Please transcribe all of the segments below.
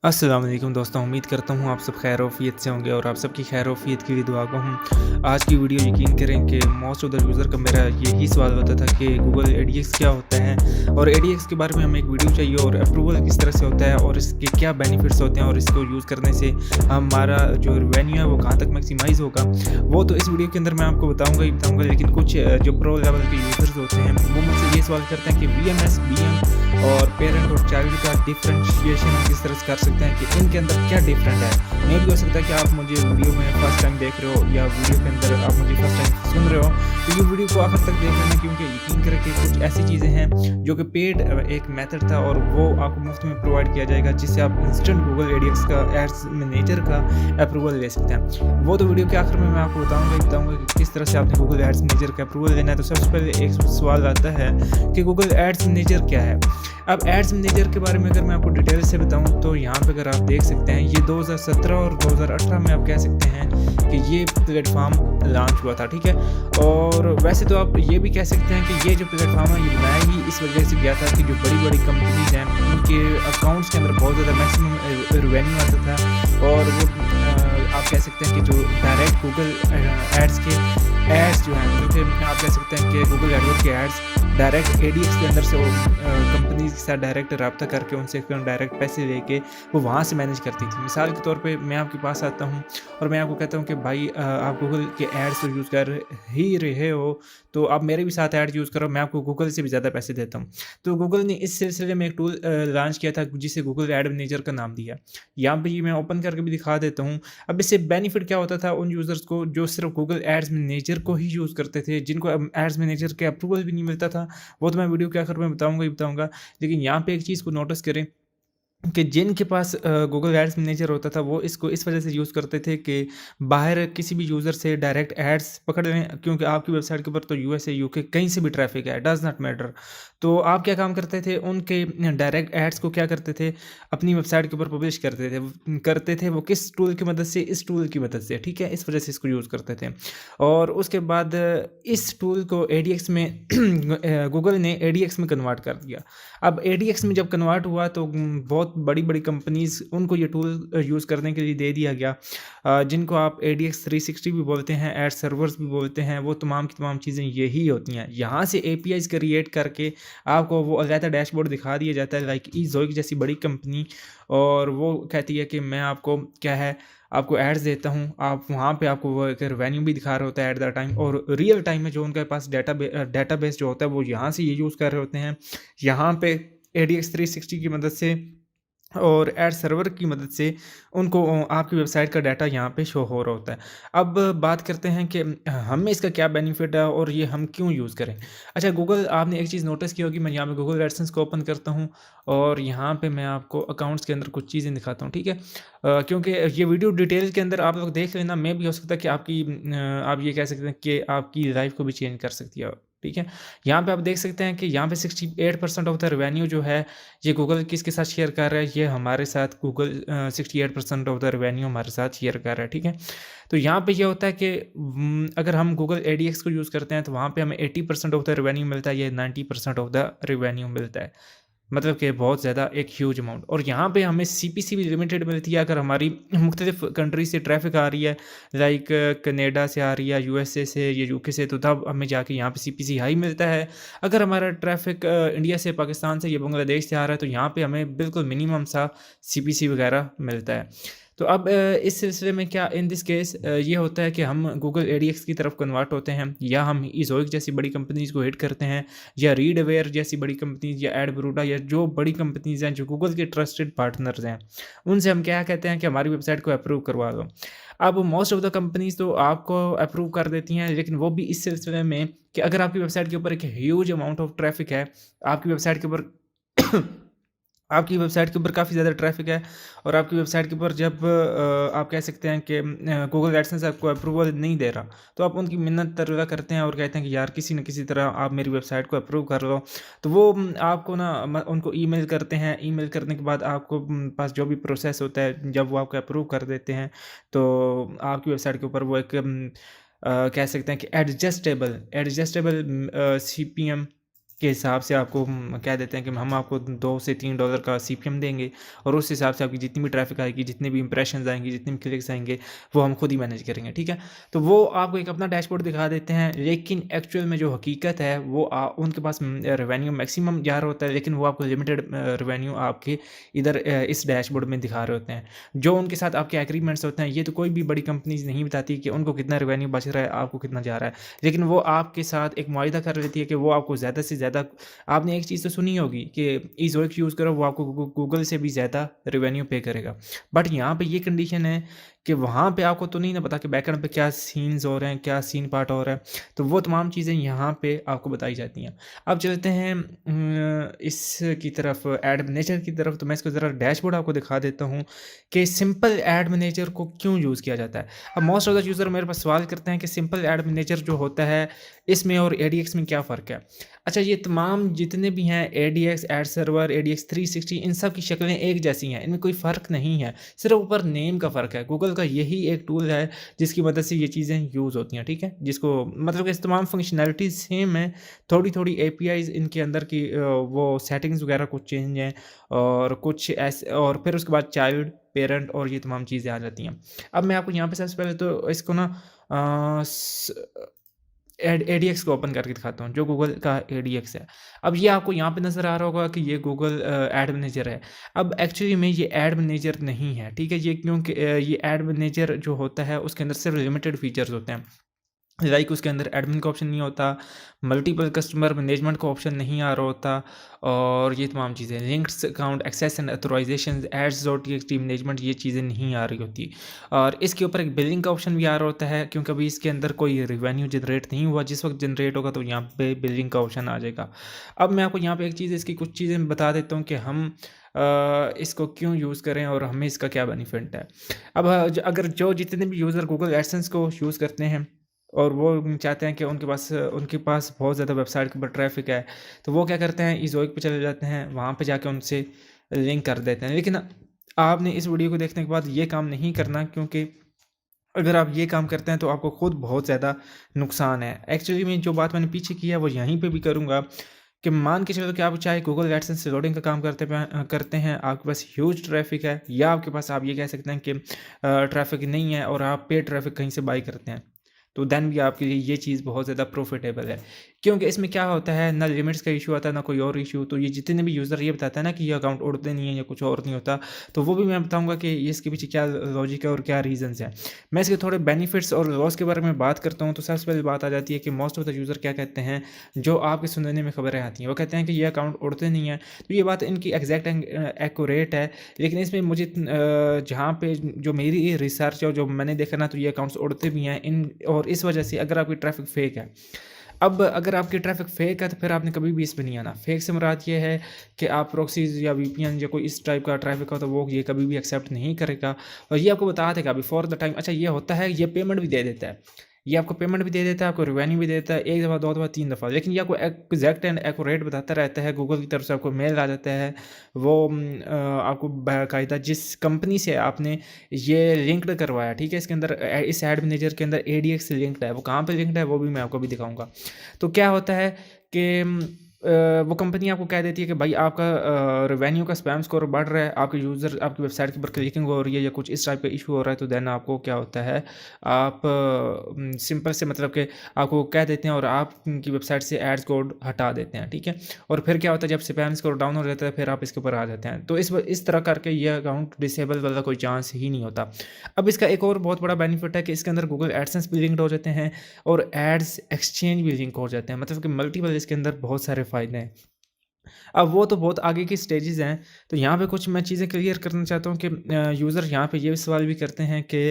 अस्सलाम वालेकुम दोस्तों, उम्मीद करता हूँ आप सब खैर-ओ-फ़ियत से होंगे और आप सबकी खैर-ओ-फ़ियत की भी दुआ गो हूँ। आज की वीडियो यकीन करें कि मोस्ट ऑफ द यूज़र का मेरा यही सवाल होता था कि गूगल एडीएक्स क्या होता है और एडीएक्स के बारे में हमें एक वीडियो चाहिए और अप्रूवल किस तरह से होता है और इसके क्या बेनिफिट्स होते हैं और इसको यूज़ करने से हमारा जो रेवेन्यू है वो कहाँ तक मैक्सिमाइज़ होगा। वो तो इस वीडियो के अंदर मैं आपको बताऊँगा ही बताऊँगा, लेकिन कुछ जो प्रो लेवल के यूज़र्स होते हैं वो मुझसे ये सवाल करते हैं कि वीएमएस, बीएम और पेरेंट और चाइल्ड का डिफरेंशिएशन हम किस तरह से कर सकते हैं कि इनके अंदर क्या डिफरेंट है। मे भी हो सकता है कि आप मुझे वीडियो में फर्स्ट टाइम देख रहे हो या वीडियो के अंदर आप मुझे फर्स्ट टाइम सुन रहे हो, तो ये वीडियो को आखिर तक देख लेना, क्योंकि यकीन करें कि कुछ ऐसी चीज़ें हैं जो कि पेड एक मेथड था और वो आपको मुफ्त में प्रोवाइड किया जाएगा, जिससे आप इंस्टेंट गूगल एडीएक्स का एड्स मैनेजर का अप्रूवल ले सकते हैं। वो तो वीडियो के आखिर में मैं आपको बताऊंगा कि किस तरह से आपने गूगल एड्स मैनेजर का अप्रूवल लेना है। तो सबसे पहले एक सवाल आता है कि गूगल एड्स मैनेजर क्या है। अब एड्स मैनेजर के बारे में अगर मैं आपको डिटेल से बताऊं तो यहाँ पे अगर आप देख सकते हैं ये 2017 और 2018 में आप कह सकते हैं कि ये प्लेटफॉर्म लॉन्च हुआ था, ठीक है। और वैसे तो आप ये भी कह सकते हैं कि ये जो प्लेटफॉर्म है ये बनाया ही इस वजह से गया था कि जो बड़ी बड़ी कंपनीज हैं उनके अकाउंट्स के अंदर बहुत ज़्यादा मैक्सिमम रेवेन्यू आता था और वो आप कह सकते हैं कि जो डायरेक्ट गूगल एड्स के एड्स जो हैं, जो कि आप कह सकते हैं कि गूगल एडवर्ड के एड्स डायरेक्ट एडीएक्स के अंदर से वो कंपनीज के साथ डायरेक्ट रब्ता करके उनसे डायरेक्ट पैसे लेके वो वहाँ से मैनेज करती थी। मिसाल के तौर पे मैं आपके पास आता हूँ और मैं आपको कहता हूँ कि भाई आप गूगल के एड्स तो यूज़ कर ही रहे हो, तो आप मेरे भी साथ ऐड यूज़ करो, मैं आपको गूगल से भी ज़्यादा पैसे देता हूँ। तो गूगल ने इस सिलसिले में एक टूल लॉन्च किया था जिसे गूगल एड मैनेजर का नाम दिया। यहाँ पे मैं ओपन करके भी दिखा देता हूँ। अब इससे बेनिफिट क्या होता था उन यूज़र्स को जो सिर्फ गूगल एड्स मैनेजर को ही यूज़ करते थे, जिनको एड्स मैनेजर के अप्रूवल भी नहीं मिलता था। वो तो मैं वीडियो के आखिर में बताऊँगा ही बताऊँगा। लेकिन यहाँ पे एक चीज़ को नोटिस करें कि जिनके पास गूगल एड्स मैनेजर होता था वो इसको इस वजह से यूज़ करते थे कि बाहर किसी भी यूज़र से डायरेक्ट एड्स पकड़ लें, क्योंकि आपकी वेबसाइट के ऊपर तो यूएसए यूके कहीं से भी ट्रैफिक है, डज़ नॉट मैटर। तो आप क्या काम करते थे, उनके डायरेक्ट एड्स को क्या करते थे, अपनी वेबसाइट के ऊपर पब्लिश करते थे वो किस टूल की मदद से, इस टूल की मदद से, ठीक है। इस वजह से इसको यूज़ करते थे और उसके बाद इस टूल को एडीएक्स में गूगल ने एडीएक्स में कन्वर्ट कर दिया। अब एडीएक्स में जब कन्वर्ट हुआ तो बहुत बड़ी-बड़ी कंपनीज़ उनको ये टूल यूज़ करने के लिए दे दिया गया, जिनको आप एडीएक्स 360 भी बोलते हैं, एड सर्वर्स भी बोलते हैं, वो तमाम की तमाम चीज़ें यही होती हैं। यहाँ से एपीआईज़ क्रिएट करके आपको वो अलग रेडैशबोर्ड दिखा दिया जाता है, लाइक ईज़ोइक जैसी बड़ी कंपनी, और वो कहती है कि मैं आपको क्या है, आपको एड्स देता हूँ। आप वहाँ पे आपको वो एक रेवेन्यू भी दिखा रहे होता है एट द टाइम, और रियल टाइम में जो उनके पास डेटाबेस जो होता है वो यहाँ से ये यूज़ कर रहे होते हैं। यहाँ पे एडीएक्स 360 की मदद से और एड सर्वर की मदद से उनको आपकी वेबसाइट का डाटा यहाँ पे शो हो रहा होता है। अब बात करते हैं कि हमें इसका क्या बेनिफिट है और ये हम क्यों यूज़ करें। अच्छा, गूगल, आपने एक चीज़ नोटिस की होगी, मैं यहाँ पे गूगल एडसेंस को ओपन करता हूँ और यहाँ पे मैं आपको अकाउंट्स के अंदर कुछ चीज़ें दिखाता हूँ, ठीक है। क्योंकि ये वीडियो डिटेल के अंदर आप लोग देख लेना, मैं भी हो सकता है कि आपकी आप ये कह सकते हैं कि आपकी लाइफ को भी चेंज कर सकती है, ठीक है। यहाँ पे आप देख सकते हैं कि यहाँ पे 68% ऑफ द रेवेन्यू जो है ये गूगल किसके साथ शेयर कर रहा है, ये हमारे साथ गूगल 68% ऑफ द रेवेन्यू हमारे साथ शेयर कर रहा है, ठीक है। तो यहाँ पे ये होता है कि अगर हम गूगल एडीएक्स को यूज़ करते हैं तो वहाँ पे हमें 80% ऑफ द रेवेन्यू मिलता है, ये 90% ऑफ द रेवेन्यू मिलता है, मतलब कि बहुत ज़्यादा एक ह्यूज अमाउंट। और यहाँ पे हमें सीपीसी भी लिमिटेड मिलती है अगर हमारी मुख्तलिफ कंट्री से ट्रैफिक आ रही है, लाइक कनाडा से आ रही है, यूएसए से या यूके से, तो तब हमें जाके यहाँ पे सीपीसी हाई मिलता है। अगर हमारा ट्रैफिक इंडिया से, पाकिस्तान से या बांग्लादेश से आ रहा है तो यहाँ पे हमें बिल्कुल मिनिमम सा सीपीसी वगैरह मिलता है। तो अब इस सिलसिले में क्या इन दिस केस ये होता है कि हम गूगल एडीएक्स की तरफ कन्वर्ट होते हैं, या हम ईज़ोइक जैसी बड़ी कंपनीज़ को हिट करते हैं, या रीडवेयर जैसी बड़ी कंपनीज़, या एडब्रूडा, या जो बड़ी कंपनीज़ हैं जो गूगल के ट्रस्टेड पार्टनर्स हैं, उनसे हम क्या कहते हैं कि हमारी वेबसाइट को अप्रूव करवा दो। अब मोस्ट ऑफ द कंपनीज़ तो आपको अप्रूव कर देती हैं, लेकिन वो भी इस सिलसिले में कि अगर आपकी वेबसाइट के ऊपर एक ह्यूज अमाउंट ऑफ ट्रैफिक है, आपकी वेबसाइट के ऊपर आपकी वेबसाइट के ऊपर काफ़ी ज़्यादा ट्रैफिक है, और आपकी वेबसाइट के ऊपर जब आप कह सकते हैं कि गूगल एडसेंस आपको अप्रूवल नहीं दे रहा, तो आप उनकी मिन्नत तरला करते हैं और कहते हैं कि यार किसी न किसी तरह आप मेरी वेबसाइट को अप्रूव कर लो। तो वो आपको ना उनको ईमेल करते हैं। ईमेल करने के बाद आपको पास जो भी प्रोसेस होता है, जब वो आपको अप्रूव कर देते हैं तो आपकी वेबसाइट के ऊपर वो एक कह सकते हैं कि एडजस्टेबल सीपीएम के हिसाब से आपको कह देते हैं कि हम आपको $2 से $3 का सीपीएम देंगे और उस हिसाब से आपकी जितनी भी ट्रैफिक आएगी, जितने भी इंप्रेशंस आएंगी, जितने भी क्लिक्स आएंगे, वो हम खुद ही मैनेज करेंगे। ठीक है, तो वो आपको एक अपना डैशबोर्ड दिखा देते हैं, लेकिन एक्चुअल में जो हकीकत है वो उनके पास रेवेन्यू मैक्सिमम जा रहा होता है, लेकिन वो आपको लिमिटेड रेवेन्यू आपके इधर इस डैशबोर्ड में दिखा रहे होते हैं। जो उनके साथ आपके एग्रीमेंट्स होते हैं, ये तो कोई भी बड़ी कंपनीज नहीं बताती कि उनको कितना रेवेन्यू बच रहा है, आपको कितना जा रहा है, लेकिन वो आपके साथ एक मुआहिदा कर लेती है कि वो आपको ज़्यादा से ज़्यादा, आपने एक चीज़ तो सुनी होगी कि ईज़ोइक यूज़ करो, वो आपको गूगल से भी ज़्यादा रेवेन्यू पे करेगा। बट यहाँ पे ये कंडीशन है कि वहाँ पे आपको तो नहीं ना पता कि बैकएंड पे क्या सीन्स हो रहे हैं, क्या सीन पार्ट हो रहा है, तो वो तमाम चीज़ें यहाँ पे आपको बताई जाती हैं। अब चलते हैं इसकी तरफ, एड मैनेजर की तरफ। तो मैं इसको ज़रा डैशबोर्ड आपको दिखा देता हूँ कि सिंपल एड मैनेजर को क्यों यूज़ किया जाता है। अब मोस्ट ऑफ द यूज़र मेरे पास सवाल करते हैं कि सिंपल एड मैनेजर जो होता है इसमें और एडीएक्स में क्या फ़र्क है। अच्छा, ये तमाम जितने भी हैं एडीएक्स, एड सर्वर, एडीएक्स 360, इन सब की शक्लें एक जैसी हैं, इनमें कोई फ़र्क नहीं है, सिर्फ ऊपर नेम का फ़र्क है। गूगल का यही एक टूल है जिसकी मदद से ये चीज़ें यूज़ होती हैं। ठीक है, जिसको मतलब कि तमाम फंक्शनैलिटीज़ सेम है, थोड़ी थोड़ी एपीआईज़ इनके अंदर की वो सेटिंग्स वगैरह कुछ चेंज हैं और कुछ ऐसे, और फिर उसके बाद चाइल्ड, पेरेंट और ये तमाम चीज़ें आ जाती हैं। अब मैं आपको यहाँ पे सबसे पहले तो इसको ना एडीएक्स को ओपन करके दिखाता हूँ, जो गूगल का एडीएक्स है। अब ये आपको यहाँ पे नज़र आ रहा होगा कि ये गूगल एड मैनेजर है। अब एक्चुअली में ये एड मैनेजर नहीं है। ठीक है, ये क्योंकि ये एड मैनेजर जो होता है उसके अंदर सिर्फ लिमिटेड फीचर्स होते हैं, लाइक उसके अंदर एडमिन का ऑप्शन नहीं होता, मल्टीपल कस्टमर मैनेजमेंट का ऑप्शन नहीं आ रहा होता, और ये तमाम चीज़ें, links, account access and authorization, ads dot T management, ये चीज़ें नहीं आ रही होती। और इसके ऊपर एक बिलिंग का ऑप्शन भी आ रहा होता है, क्योंकि अभी इसके अंदर कोई रिवेन्यू जनरेट नहीं हुआ, जिस वक्त जनरेट होगा तो यहाँ पे बिलिंग का ऑप्शन आ जाएगा। अब मैं आपको यहाँ पे एक चीज़, इसकी कुछ चीज़ें बता देता हूँ कि हम इसको क्यों यूज़ करें और हमें इसका क्या बेनिफिट है। अब अगर जो जितने भी यूज़र गूगल एडसेंस को यूज़ करते हैं और वो चाहते हैं कि उनके पास बहुत ज़्यादा वेबसाइट के ऊपर ट्रैफिक है, तो वो क्या करते हैं, ईज़ोइक पे चले जाते हैं, वहाँ पे जाके उनसे लिंक कर देते हैं। लेकिन आपने इस वीडियो को देखने के बाद ये काम नहीं करना, क्योंकि अगर आप ये काम करते हैं तो आपको खुद बहुत ज़्यादा नुकसान है। एक्चुअली में जो बात मैंने पीछे की है वो यहीं पे भी करूँगा कि मान के चलो कि आप चाहे गूगल एडसेंस से लोडिंग का काम करते हैं, आपके पास ह्यूज ट्रैफिक है, या आपके पास, आप ये कह सकते हैं कि ट्रैफिक नहीं है और आप पेड ट्रैफिक कहीं से बाई करते हैं, तो देन भी आपके लिए ये चीज़ बहुत ज़्यादा प्रॉफिटेबल है। क्योंकि इसमें क्या होता है, ना लिमिट्स का इशू आता है, ना कोई और इशू। तो ये जितने भी यूज़र ये बताता है ना कि ये अकाउंट उड़ते नहीं है या कुछ और नहीं होता, तो वो भी मैं बताऊंगा कि ये इसके पीछे क्या लॉजिक है और क्या रीजंस हैं। मैं इसके थोड़े बेनिफिट्स और लॉस के बारे में बात करता हूँ। तो सबसे पहले बात आ जाती है कि मोस्ट ऑफ द यूज़र क्या कहते हैं, जो आपके सुनने में खबरें आती हैं, वो कहते हैं कि ये अकाउंट उड़ते नहीं है। तो ये बात इनकी एग्जैक्ट एक्यूरेट है, लेकिन इसमें मुझे जहाँ पे जो मेरी रिसर्च और जो मैंने देखा ना, तो ये अकाउंट्स उड़ते भी हैं इन, और इस वजह से अगर आपकी ट्रैफिक फेक है। अब अगर आपकी ट्रैफिक फेक है तो फिर आपने कभी भी इस पे नहीं आना। फेक से मुराद ये है कि आप प्रॉक्सीज या वीपीएन या कोई इस टाइप का ट्रैफिक हो तो वो ये कभी भी एक्सेप्ट नहीं करेगा, और ये आपको बता देगा बिफोर द टाइम। अच्छा, ये होता है, ये पेमेंट भी दे देता है, ये आपको पेमेंट भी दे देता है, आपको रिवेन्यू भी देता है, 1 दफ़ा 2 दफ़ा 3 दफ़ा, लेकिन ये आपको एग्जैक्ट एंड एक्यूरेट बताता रहता है। गूगल की तरफ से आपको मेल आ जाता है, वो आपको बाकायदा जिस कंपनी से आपने ये लिंक्ड करवाया, ठीक है, इसके अंदर इस एड मैनेजर के अंदर एडीएक्स लिंक्ड है, वो कहाँ पे लिंक्ड है वो भी मैं आपको भी दिखाऊंगा। तो क्या होता है कि वो कंपनी आपको कह देती है कि भाई आपका रेवेन्यू का स्पैम स्कोर बढ़ रहा है, आपके यूज़र आपकी वेबसाइट के ऊपर क्लिकिंग हो रही है या कुछ इस टाइप का इशू हो रहा है, तो देन आपको क्या होता है, आप सिंपल से मतलब कि आपको कह देते हैं और आपकी वेबसाइट से एड्स कोड हटा देते हैं। ठीक है, और फिर क्या होता है, जब स्पैम स्कोर डाउन हो जाता है फिर आप इसके ऊपर आ जाते हैं। तो इस तरह करके ये अकाउंट डिसेबल वाला कोई चांस ही नहीं होता। अब इसका एक और बहुत बड़ा बेनिफिट है कि इसके अंदर गूगल एडसेंस भी लिंक्ड हो जाते हैं और एड्स एक्सचेंज भी लिंक हो जाते हैं, मतलब कि मल्टीपल इसके अंदर बहुत सारे फ़ायदे हैं। अब वो तो बहुत आगे की स्टेजेस हैं, तो यहाँ पे कुछ मैं चीज़ें क्लियर करना चाहता हूँ कि यूज़र यहाँ पे ये भी सवाल भी करते हैं कि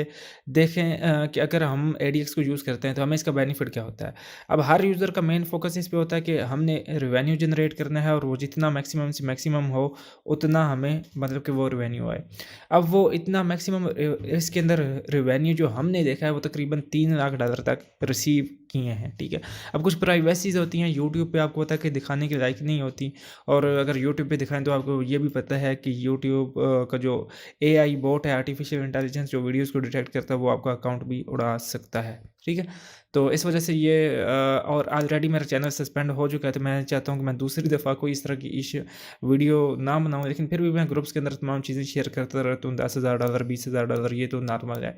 देखें कि अगर हम एडीएक्स को यूज़ करते हैं तो हमें इसका बेनिफिट क्या होता है। अब हर यूज़र का मेन फोकस इस पे होता है कि हमने रेवेन्यू जनरेट करना है, और वो जितना मैक्सिमम से मैक्सिमम हो उतना हमें मतलब कि वो रेवेन्यू आए। अब वो इतना मैक्सिमम इसके अंदर रेवेन्यू जो हमने देखा है वो तकरीबन $3 लाख तक रिसीव किए हैं, ठीक है। अब कुछ प्राइवेसीज़ होती हैं यूट्यूब पे, आपको पता है कि दिखाने के लायक नहीं होती, और अगर यूट्यूब पे दिखाएँ तो आपको ये भी पता है कि यूट्यूब का जो एआई बॉट है, आर्टिफिशियल इंटेलिजेंस, जो वीडियोज़ को डिटेक्ट करता है, वो आपका अकाउंट भी उड़ा सकता है, ठीक है। तो इस वजह से ये और ऑलरेडी मेरा चैनल सस्पेंड हो चुका है, तो मैं चाहता हूँ कि मैं दूसरी दफ़ा कोई इस तरह की वीडियो ना बनाऊँ, लेकिन फिर भी मैं ग्रुप्स के अंदर तमाम चीज़ें शेयर करता रहता हूँ। $10,000 $20,000 ये तो नॉर्मल है।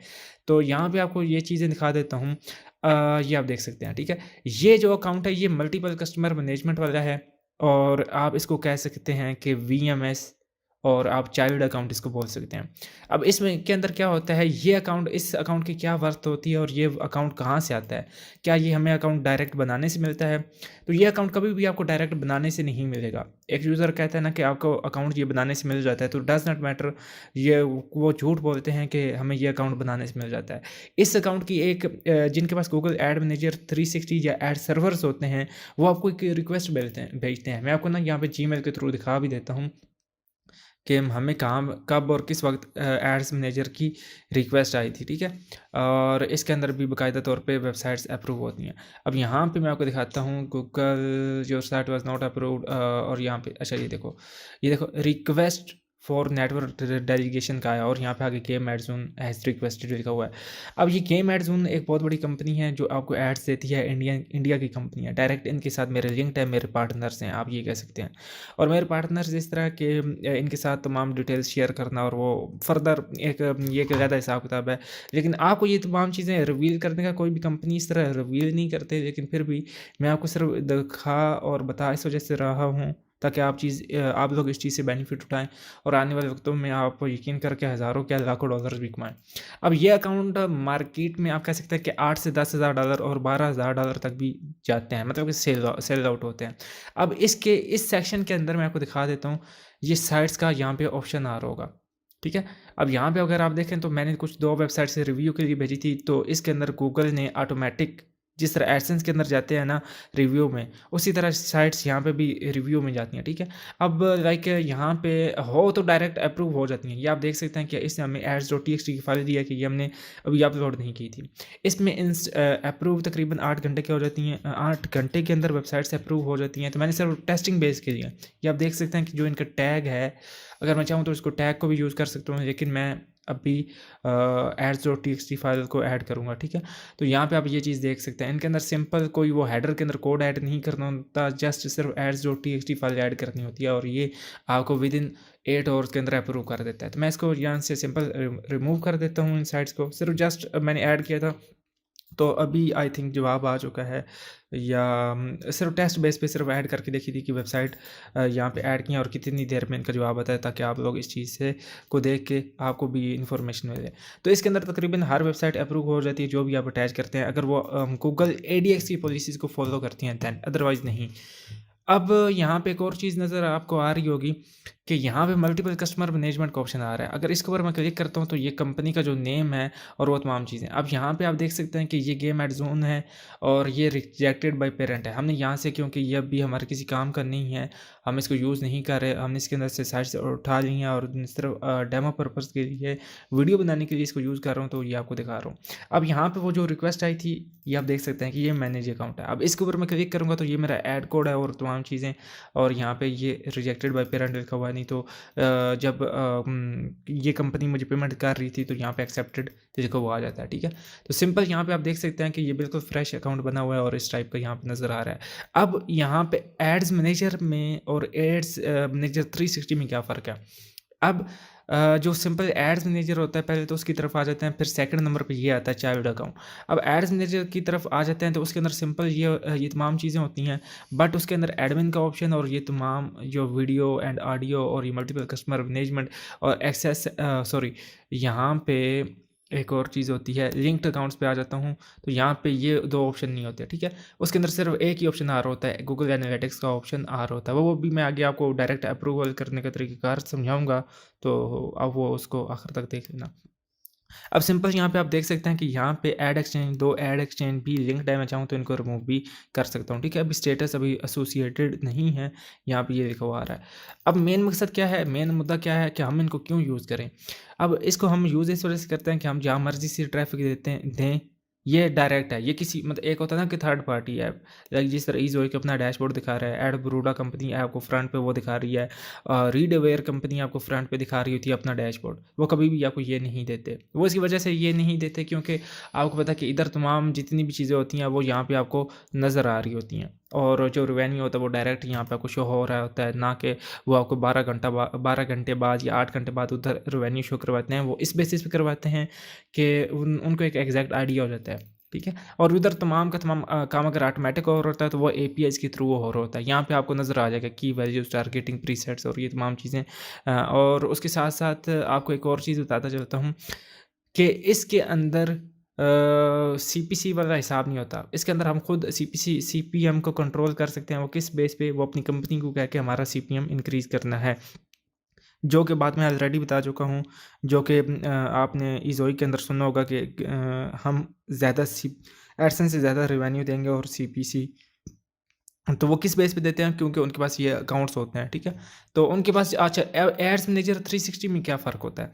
तो यहाँ पे आपको ये चीज़ें दिखा देता हूँ। ये आप देख सकते हैं, ठीक है। ये जो अकाउंट है ये मल्टीपल कस्टमर मैनेजमेंट वाला है, और आप इसको कह सकते हैं कि वीएमएस, और आप चाइल्ड अकाउंट इसको बोल सकते हैं। अब इसमें के अंदर क्या होता है, ये अकाउंट, इस अकाउंट की क्या वर्थ होती है और ये अकाउंट कहाँ से आता है? क्या ये हमें अकाउंट डायरेक्ट बनाने से मिलता है? तो ये अकाउंट कभी भी आपको डायरेक्ट बनाने से नहीं मिलेगा। एक यूज़र कहता है ना कि आपको अकाउंट ये बनाने से मिल जाता है, तो डज़ नॉट मैटर, ये वो झूठ बोलते हैं कि हमें ये अकाउंट बनाने से मिल जाता है। इस अकाउंट की एक जिनके पास गूगल एड मैनेजर 360 या एड सर्वर्स होते हैं, वो आपको एक रिक्वेस्ट भेजते हैं। मैं आपको ना यहाँ पे जीमेल के थ्रू दिखा भी देता हूँ कि हमें कहाँ, कब और किस वक्त एड्स मैनेजर की रिक्वेस्ट आई थी, ठीक है। और इसके अंदर भी बाकायदा तौर पे वेबसाइट्स अप्रूव होती हैं। अब यहाँ पे मैं आपको दिखाता हूँ, Google your site was not approved, और यहाँ पे अच्छा ये देखो रिक्वेस्ट फॉर नेटवर्क डेलीगेशन का है, और यहाँ पे आगे game ad zone has requested लिखा हुआ है। अब ये गेम एड जोन एक बहुत बड़ी कंपनी है जो आपको एड्स देती है, इंडिया की कंपनी है। डायरेक्ट इनके साथ मेरे लिंक्ड है, मेरे पार्टनर्स हैं, आप ये कह सकते हैं। और मेरे पार्टनर्स इस तरह के इनके साथ तमाम डिटेल्स शेयर करना, और वो फर्दर एक ये एक ज़्यादा हिसाब किताब है। लेकिन आपको ये तमाम चीज़ें रिवील करने का कोई भी कंपनी इस तरह रिवील नहीं करते, लेकिन फिर भी मैं आपको सिर्फ दिखा और बता इस वजह से रहा हूँ, ताकि आप लोग इस चीज़ से बेनिफिट उठाएं, और आने वाले वक्तों में आप यकीन करके हज़ारों क्या लाखों डॉलर भी कमाएं। अब ये अकाउंट मार्केट में आप कह सकते हैं कि $8 से $10,000 और $12,000 तक भी जाते हैं, मतलब कि सेल आउट होते हैं। अब इसके इस सेक्शन के अंदर मैं आपको दिखा देता हूँ, ये साइट्स का यहाँ पे ऑप्शन आ रहा होगा, ठीक है। अब यहाँ पे अगर आप देखें तो मैंने कुछ 2 वेबसाइट से रिव्यू के लिए भेजी थी, तो इसके अंदर गूगल ने ऑटोमेटिक, जिस तरह एडसेंस के अंदर जाते हैं ना रिव्यू में, उसी तरह साइट्स यहाँ पे भी रिव्यू में जाती हैं, ठीक है। अब लाइक यहाँ पे हो तो डायरेक्ट अप्रूव हो जाती हैं। ये आप देख सकते हैं कि इसने हमें ads.txt की फाइल दी है कि ये हमने अभी अपलोड नहीं की थी। इसमें अप्रूव तकरीबन 8 घंटे की हो जाती हैं, 8 घंटे के अंदर वेबसाइट से अप्रूव हो जाती हैं। तो मैंने सिर्फ टेस्टिंग बेस के लिए, ये आप देख सकते हैं कि जो इनका टैग है, अगर मैं चाहूँ तो इसको टैग को भी यूज़ कर सकता हूँ, लेकिन मैं अभी ads.txt फाइल को ऐड करूँगा, ठीक है। तो यहाँ पे आप ये चीज़ देख सकते हैं, इनके अंदर सिंपल कोई वो हेडर के अंदर कोड ऐड नहीं करना होता, जस्ट सिर्फ ads.txt फाइल ऐड करनी होती है, और ये आपको विद इन 8 आवर्स के अंदर अप्रूव कर देता है। तो मैं इसको यहाँ से सिंपल रिमूव कर देता हूँ इन साइट्स को, सिर्फ जस्ट मैंने ऐड किया था, तो अभी आई थिंक जवाब आ चुका है, या सिर्फ टेस्ट बेस पे सिर्फ ऐड करके देखी थी कि वेबसाइट यहाँ पे ऐड किया और कितनी देर में इनका जवाब आता है, ताकि आप लोग इस चीज़ से को देख के आपको भी इन्फॉर्मेशन मिले। तो इसके अंदर तकरीबन हर वेबसाइट अप्रूव हो जाती है जो भी आप अटैच करते हैं, अगर वो गूगल ADX की पॉलिसीज़ को फॉलो करती हैं दैन, अदरवाइज़ नहीं। अब यहाँ पे एक और चीज़ नज़र आपको आ रही होगी कि यहाँ पे मल्टीपल कस्टमर मैनेजमेंट का ऑप्शन आ रहा है। अगर इसके ऊपर मैं क्लिक करता हूँ तो ये कंपनी का जो नेम है और वो तमाम चीज़ें, अब यहाँ पे आप देख सकते हैं कि ये गेम एड जोन है और ये रिजेक्टेड बाय पेरेंट है। हमने यहाँ से, क्योंकि ये अभी हमारे किसी काम का नहीं है, हम इसको यूज़ नहीं कर रहे, हमने इसके अंदर से साइट से उठा ली है और सिर्फ डेमो पर्पज़ के लिए, वीडियो बनाने के लिए इसको यूज़ कर रहा हूँ, तो ये आपको दिखा रहा हूँ। अब यहाँ पर वो जो रिक्वेस्ट आई थी, ये आप देख सकते हैं कि ये मैनेज अकाउंट है। अब इसके ऊपर मैं क्लिक करूँगा तो ये मेरा ऐड कोड है और तमाम चीज़ें, और यहाँ पे ये रिजेक्टेड बाय पेरेंट लिखा हुआ है। नहीं तो जब ये कंपनी मुझे पेमेंट कर रही थी तो यहाँ पे एक्सेप्टेड लिखा हुआ आ जाता है, ठीक है। तो सिंपल यहाँ पे आप देख सकते हैं कि ये बिल्कुल फ्रेश अकाउंट बना हुआ है और इस टाइप का यहाँ पे नज़र आ रहा है। अब यहाँ पे एड्स मैनेजर में और एड्स मैनेजर 360 में क्या फ़र्क है? अब जो सिंपल एड्स मैनेजर होता है, पहले तो उसकी तरफ आ जाते हैं, फिर सेकंड नंबर पे ये आता है चाइल्ड अकाउंट। अब एड्स मैनेजर की तरफ आ जाते हैं तो उसके अंदर सिंपल ये तमाम चीज़ें होती हैं, बट उसके अंदर एडमिन का ऑप्शन और ये तमाम जो वीडियो एंड ऑडियो और ये मल्टीपल कस्टमर मैनेजमेंट और एक्सेस यहाँ पे एक और चीज़ होती है, लिंक्ड अकाउंट्स पे आ जाता हूँ तो यहाँ पे ये 2 ऑप्शन नहीं होते, ठीक है। उसके अंदर सिर्फ एक ही ऑप्शन आ रहा होता है, गूगल एनालिटिक्स का ऑप्शन आ रहा होता है। वो भी मैं आगे आपको डायरेक्ट अप्रूवल करने का तरीक़ाकार समझाऊँगा, तो अब वो उसको आखिर तक देख लेना। अब सिंपल यहाँ पे आप देख सकते हैं कि यहाँ पे ऐड एक्सचेंज, 2 ऐड एक्सचेंज भी लिंक्ड है, मैं चाहूँ तो इनको रिमूव भी कर सकता हूँ, ठीक है। अभी स्टेटस अभी एसोसिएटेड नहीं है, यहाँ पे ये लिखा हुआ आ रहा है। अब मेन मकसद क्या है, मेन मुद्दा क्या है कि हम इनको क्यों यूज़ करें। अब इसको हम यूज़ इस वजह से करते हैं कि हम जहाँ मर्ज़ी से ट्रैफिक दें, ये डायरेक्ट है, ये किसी मतलब एक होता है ना कि थर्ड पार्टी ऐप, लाइक जिस तरह ईज़ोई अपना डैशबोर्ड दिखा रहा है, एडब्रूडा कंपनी आपको फ्रंट पे वो दिखा रही है, रीडअवेयर कंपनी आपको फ्रंट पे दिखा रही होती है अपना डैशबोर्ड, वो कभी भी आपको ये नहीं देते। वो इसकी वजह से ये नहीं देते क्योंकि आपको पता है कि इधर तमाम जितनी भी चीज़ें होती हैं वो यहाँ पे आपको नज़र आ रही होती हैं, और जो रेवेन्यू होता है वो डायरेक्ट यहाँ पे आपको शो हो रहा होता है, ना कि वो आपको 12 घंटे बाद या 8 घंटे बाद उधर रेवेन्यू शो करवाते हैं। वो इस बेसिस पे करवाते हैं कि उनको एक एग्जैक्ट आइडिया हो जाता है, ठीक है। और उधर तमाम का तमाम काम अगर ऑटोमेटिक हो रहा होता है तो वो एपीआईज़ के थ्रू वो हो रहा होता है। यहाँ पे आपको नज़र आ जाएगा की वैल्यूज, टारगेटिंग, प्रीसेट्स और ये तमाम चीज़ें। और उसके साथ साथ आपको एक और चीज़ बताता चलता हूँ कि इसके अंदर सीपीसी वाला हिसाब नहीं होता। इसके अंदर हम खुद सीपीएम को कंट्रोल कर सकते हैं। वो किस बेस पे, वो अपनी कंपनी को कह के हमारा सीपीएम इंक्रीज़ करना है, जो कि बात मैं ऑलरेडी बता चुका हूँ, जो कि आपने ईज़ोई के अंदर सुना होगा कि हम ज़्यादा एडसेंस से ज़्यादा रेवेन्यू देंगे, और सीपीसी तो वो किस बेस पे देते हैं, क्योंकि उनके पास ये अकाउंट्स होते हैं, ठीक है। तो उनके पास अच्छा एड्स मैनेजर 360 में क्या फ़र्क होता है?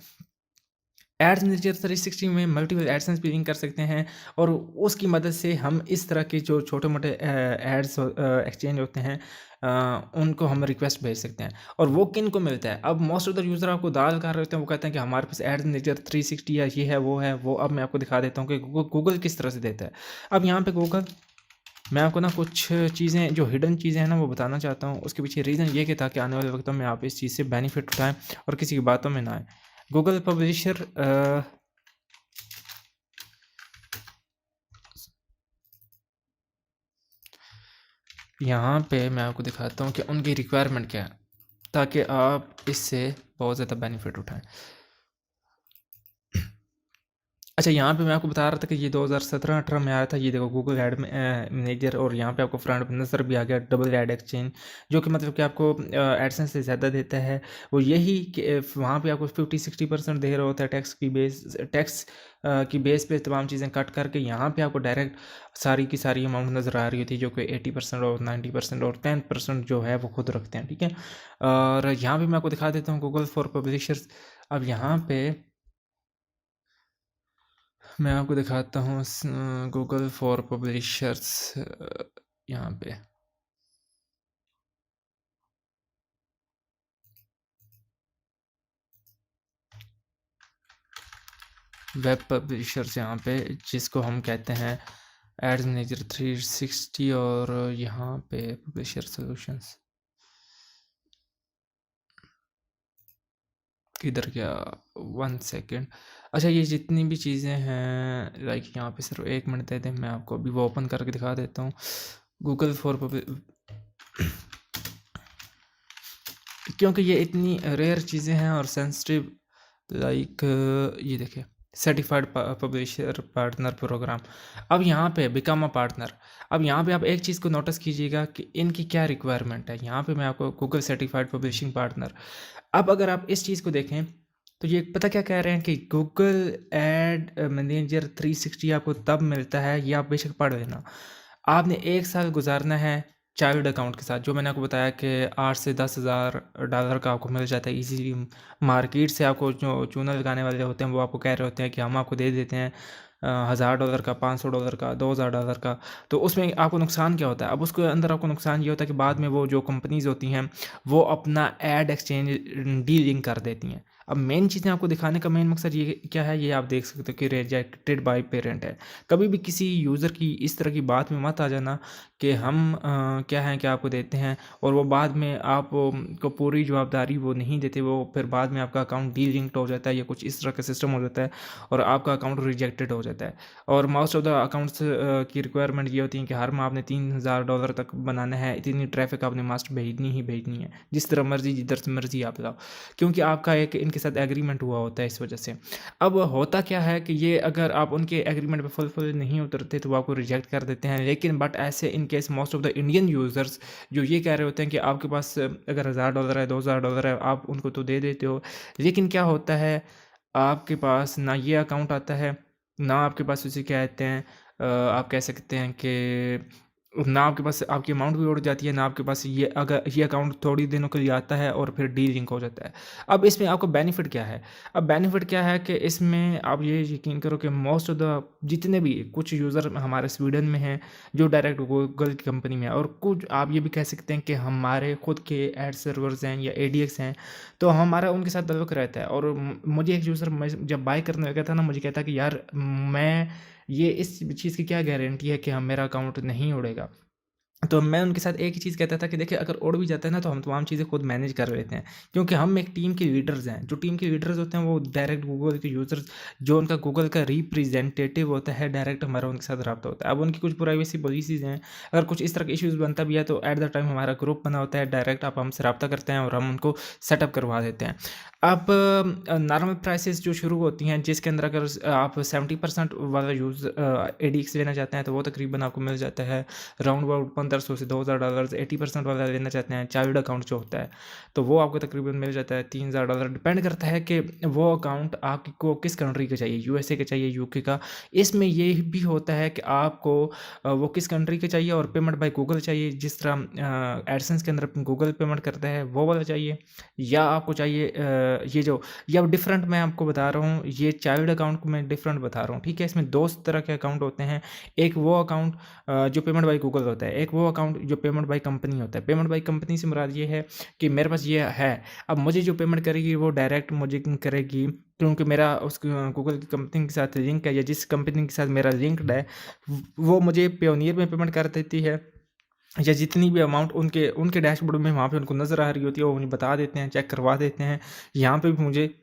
एड्स मैनेजर 360 में मल्टीपल एडसेंस भी लिंक कर सकते हैं, और उसकी मदद से हम इस तरह के जो छोटे मोटे एड्स एक्सचेंज होते हैं उनको हम रिक्वेस्ट भेज सकते हैं। और वो किन को मिलता है? अब मोस्ट ऑफ द यूज़र आपको दाल खा रहे होते हैं, वो कहते हैं कि हमारे पास एड्स मैनेजर 360 है, ये है वो है वो। अब मैं आपको दिखा देता हूँ कि गूगल किस तरह से देता है। अब यहाँ पे गूगल, मैं आपको ना कुछ चीज़ें जो हिडन चीज़ें हैं ना वो बताना चाहता हूँ। उसके पीछे रीज़न ये कि ताकि आने वाले वक्तों में आप इस चीज़ से बेनिफिट उठाएं और किसी की बातों में ना आए। गूगल पब्लिशर यहाँ पे मैं आपको दिखाता हूँ कि उनकी रिक्वायरमेंट क्या है, ताकि आप इससे बहुत ज़्यादा बेनिफिट उठाएं। अच्छा, यहाँ पे मैं आपको बता रहा था कि ये 2017-18 में आया था। ये देखो गूगल एड मैनेजर, और यहाँ पे आपको फ्रंट पे नज़र भी आ गया डबल एड एक्सचेंज, जो कि मतलब कि आपको एडसेंस से ज़्यादा देता है। वो यही कि वहाँ पे आपको 50-60% दे रहा होता है टैक्स की बेस पे तमाम चीज़ें कट करके यहाँ पे आपको डायरेक्ट सारी की सारी अमाउंट नज़र आ रही होती है, जो कि 80% और 90% और 10% जो है वो खुद रखते हैं, ठीक है। और यहाँ पे मैं आपको दिखा देता हूँ गूगल फॉर पब्लिशर्स। अब यहाँ पे मैं आपको दिखाता हूँ गूगल फॉर पब्लिशर्स, यहाँ पे वेब पब्लिशर्स, यहाँ पे जिसको हम कहते हैं एड्स मैनेजर 360, और यहाँ पे पब्लिशर सॉल्यूशंस किधर गया, 1 सेकेंड। अच्छा, ये जितनी भी चीज़ें हैं, लाइक यहाँ पे सिर्फ 1 मिनट दे दें, मैं आपको अभी वो ओपन करके दिखा देता हूँ। गूगल फॉर क्योंकि ये इतनी रेयर चीज़ें हैं और सेंसिटिव, लाइक ये देखिए सर्टिफाइड पब्लिशर पार्टनर प्रोग्राम। अब यहाँ पे बिकम अ पार्टनर। अब यहाँ पे आप एक चीज़ को नोटिस कीजिएगा कि इनकी क्या रिक्वायरमेंट है। यहाँ पे मैं आपको गूगल सर्टिफाइड पब्लिशिंग पार्टनर, अब अगर आप इस चीज़ को देखें तो ये पता क्या कह रहे हैं कि गूगल एड मैनेजर 360 आपको तब मिलता है, ये आप बेशक पढ़ लेना। आपने 1 साल गुजारना है चाइल्ड अकाउंट के साथ, जो मैंने आपको बताया कि 8 से 10 हज़ार डॉलर का आपको मिल जाता है इजीली। मार्केट से आपको जो चूना लगाने वाले होते हैं वो आपको कह रहे होते हैं कि हम आपको दे देते हैं $1000 का, $500 का, $2000 का। तो उसमें आपको नुकसान क्या होता है? अब उसके अंदर आपको नुकसान ये होता है कि बाद में वो जो कंपनीज़ होती हैं वो अपना एड एक्सचेंज डीलिंक कर देती हैं। अब मेन चीज़ें आपको दिखाने का मेन मकसद ये क्या है, ये आप देख सकते हो कि रिजेक्टेड बाय पेरेंट है। कभी भी किसी यूज़र की इस तरह की बात में मत आ जाना कि हम क्या है कि आपको देते हैं और वो बाद में आप को पूरी जवाबदारी वो नहीं देते, वो फिर बाद में आपका अकाउंट डीलिंक्ड हो जाता है या कुछ इस तरह का सिस्टम हो जाता है और आपका अकाउंट रिजेक्टेड हो जाता है। और मोस्ट ऑफ द अकाउंट्स की रिक्वायरमेंट ये होती है कि हर माह आपने $3000 तक बनाना है, इतनी ट्रैफिक आपने मस्ट भेजनी ही भेजनी है, जिस तरह मर्जी जिधर से मर्जी आप लाओ, क्योंकि आपका एक इनके साथ एग्रीमेंट हुआ होता है इस वजह से। अब होता क्या है कि ये अगर आप उनके एग्रीमेंट पे फुल नहीं उतरते तो वो आपको रिजेक्ट कर देते हैं। लेकिन बट ऐसे in case most of the Indian users जो ये कह रहे होते हैं कि आपके पास अगर $1000 है, $2000 है, आप उनको तो दे देते हो, लेकिन क्या होता है आपके पास ना ये अकाउंट आता है, ना आपके पास उसे क्या कहते हैं आप कह सकते हैं कि ना आपके पास आपकी अमाउंट भी उड़ जाती है, ना आपके पास ये अगर ये अकाउंट थोड़ी दिनों के लिए आता है और फिर डी लिंक हो जाता है। अब इसमें आपको बेनिफिट क्या है? अब बेनिफिट क्या है कि इसमें आप ये यकीन करो कि मोस्ट ऑफ द जितने भी कुछ यूज़र हमारे स्वीडन में हैं जो डायरेक्ट गूगल की कंपनी में है, और कुछ आप ये भी कह सकते हैं कि हमारे खुद के एड सर्वर्स हैं या एडीएक्स हैं, तो हमारा उनके साथ ताल्लुक रहता है। और मुझे एक यूज़र जब बाय करने लगा था ना, मुझे कहता कि यार मैं ये इस चीज़ की क्या गारंटी है कि हम मेरा अकाउंट नहीं उड़ेगा। तो मैं उनके साथ एक ही चीज़ कहता था कि देखिए, अगर उड़ भी जाता है ना तो हम तमाम चीज़ें खुद मैनेज कर लेते हैं, क्योंकि हम एक टीम के लीडर्स हैं। जो टीम के लीडर्स होते हैं वो डायरेक्ट गूगल के यूज़र्स, जो उनका गूगल का रिप्रेजेंटेटिव होता है, डायरेक्ट हमारा उनके साथ रब्ता होता है। अब उनकी कुछ प्राइवेसी पॉलिसीज़ हैं, अगर कुछ इस तरह के इश्यूज़ बनता भी है तो एट द टाइम हमारा ग्रुप बना होता है, डायरेक्ट आप हमसे रब्ता करते हैं और हम उनको सेटअप करवा देते हैं। अब नॉर्मल प्राइसेस जो शुरू होती हैं, जिसके अंदर अगर आप 70% वाला यूज़ एडीएक्स लेना चाहते हैं तो वो तकरीबन आपको मिल जाता है राउंड अबाउट 1500 से $2000। 80% वाला लेना चाहते हैं, चाइल्ड अकाउंट जो होता है, तो वो आपको तकरीबन मिल जाता है $3000। डिपेंड करता है कि वो अकाउंट आपको किस कंट्री का चाहिए, यूएसए का चाहिए, यूके का। इसमें ये भी होता है कि आपको वो किस कंट्री का चाहिए, और पेमेंट बाय गूगल चाहिए, जिस तरह एडसेंस के अंदर गूगल पेमेंट करता है वो वाला चाहिए, या आपको चाहिए ये जो, या डिफरेंट मैं आपको बता रहा हूँ, ये चाइल्ड अकाउंट को मैं डिफरेंट बता रहा हूँ, ठीक है। इसमें दो तरह के अकाउंट होते हैं, एक वो अकाउंट जो पेमेंट बाय गूगल होता है, एक वो अकाउंट जो पेमेंट बाय कंपनी होता है। पेमेंट बाय कंपनी से मुराद ये है कि मेरे पास ये है, अब मुझे जो पेमेंट करेगी वो डायरेक्ट मुझे करेगी, क्योंकि मेरा उस गूगल की कंपनी के साथ लिंक है, या जिस कंपनी के साथ मेरा लिंक्ड है वो मुझे पेयोनियर में पेमेंट कर देती है, या जितनी भी अमाउंट उनके उनके डैशबोर्ड में वहाँ पे उनको नज़र आ रही होती है वो मुझे बता देते हैं, चेक करवा देते हैं। यहाँ पे भी मुझे